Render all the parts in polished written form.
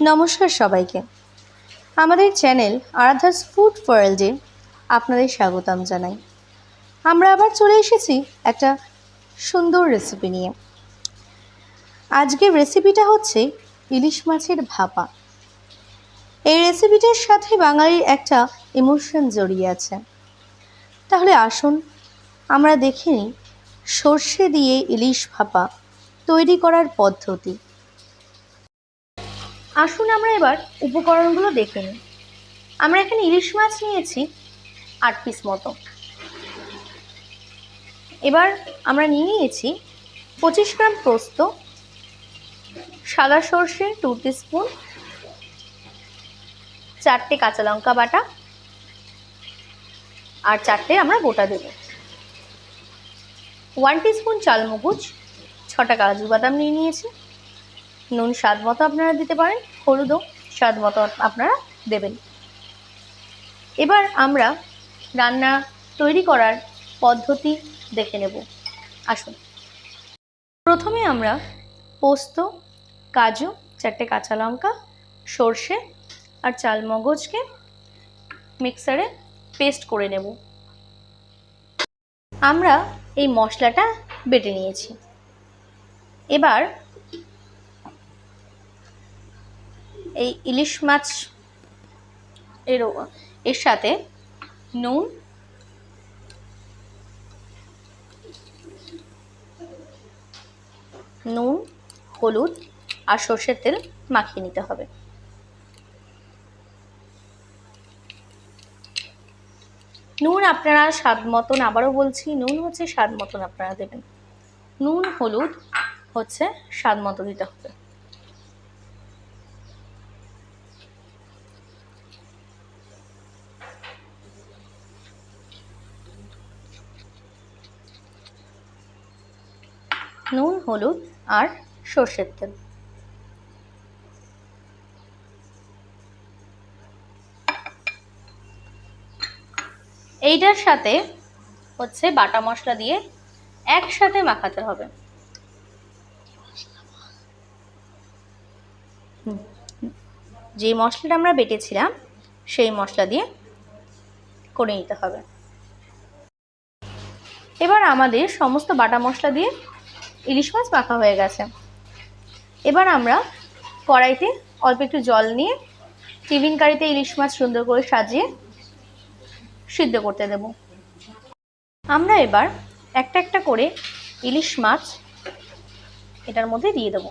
নমস্কার সবাইকে। আমাদের চ্যানেল আরাধ্যাস ফুড ওয়ার্ল্ডে আপনাদের স্বাগতম জানাই। আমরা আবার চলে এসেছি একটা সুন্দর রেসিপি নিয়ে। আজকের রেসিপিটা হচ্ছে ইলিশ মাছের ভাপা। এই রেসিপিটার সাথে বাঙালির একটা ইমোশন জড়িয়ে আছে। তাহলে আসুন আমরা দেখে নিই সর্ষে দিয়ে ইলিশ ভাপা তৈরি করার পদ্ধতি। আসুন আমরা এবার উপকরণগুলো দেখে নিই। আমরা এখানে ইলিশ মাছ নিয়েছি 8 পিস মতো। এবার আমরা নিয়েছি 25 গ্রাম পোস্ত, সাদা সর্ষে 2 টিস্পুন, 4টে কাঁচা লঙ্কা বাটা আর 4টে আমরা গোটা দেব, 1 টিস্পুন চালমগজ, 6টা কাজু বাদাম নিয়েছি, নুন স্বাদ মতো আপনারা দিতে পারেন, হলুদও স্বাদ মতো আপনারা দেবেন। এবার আমরা রান্না তৈরি করার পদ্ধতি দেখে নেব। আসুন, প্রথমে আমরা পোস্ত, কাজু, 4টে কাঁচা লঙ্কা, সর্ষে আর চালমগজকে মিক্সারে পেস্ট করে নেব। আমরা এই মশলাটা বেটে নিয়েছি। এবার এই ইলিশ মাছ এর সাথে নুন, হলুদ আর সর্ষের তেল মাখিয়ে নিতে হবে। নুন আপনারা স্বাদ মতন, আবারও বলছি, নুন হচ্ছে স্বাদ মতন আপনারা দেবেন। নুন হলুদ হচ্ছে স্বাদ মতো দিতে হবে। নুন, হলুদ আর সর্ষের তেল। এইটার সাথে হচ্ছে বাটা মশলা দিয়ে একসাথে মাখাতে হবে। যে মশলাটা আমরা বেটেছিলাম সেই মশলা দিয়ে করে নিতে হবে। এবার আমাদের সমস্ত বাটা মশলা দিয়ে ইলিশ মাছ মাখা হয়ে গেছে। এবার আমরা কড়াইতে অল্প একটু জল নিয়ে টিফিন কারিতে ইলিশ মাছ সুন্দর করে সাজিয়ে সিদ্ধ করতে দেব। আমরা এবার একটা একটা করে ইলিশ মাছ এটার মধ্যে দিয়ে দেব।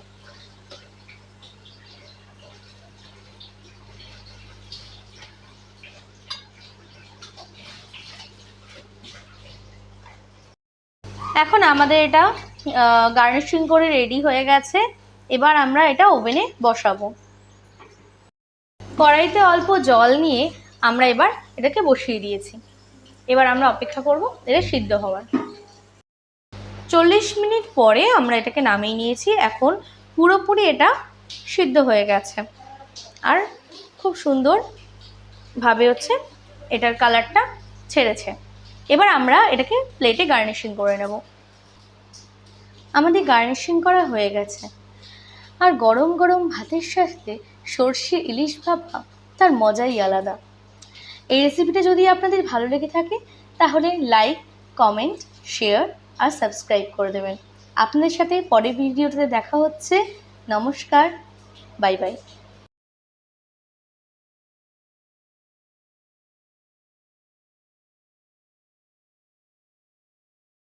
এখন আমাদের এটা গার্নিশিং করে রেডি হয়ে গেছে। এবার আমরা এটা ওভেনে বসাবো। কড়াইতে অল্প জল নিয়ে আমরা এবার এটাকে বসিয়ে দিয়েছি। এবার আমরা অপেক্ষা করব এটা সিদ্ধ হওয়ার। 40 মিনিট পরে আমরা এটাকে নামিয়ে নিয়েছি। এখন পুরোপুরি এটা সিদ্ধ হয়ে গেছে আর খুব সুন্দরভাবে হচ্ছে এটার কালারটা ছেড়েছে। এবার আমরা এটাকে প্লেটে গার্নিশিং করে নেব। আমাদের গার্নিশিং করা হয়ে গেছে। আর গরম গরম ভাতের সাথে সর্ষে ইলিশ ভাপা তার মজাই আলাদা। এই রেসিপিটা যদি আপনাদের ভালো লেগে থাকে তাহলে লাইক, কমেন্ট, শেয়ার আর সাবস্ক্রাইব করে দেবেন। আপনাদের সাথে পরের ভিডিওতে দেখা হচ্ছে। নমস্কার, বাই বাই।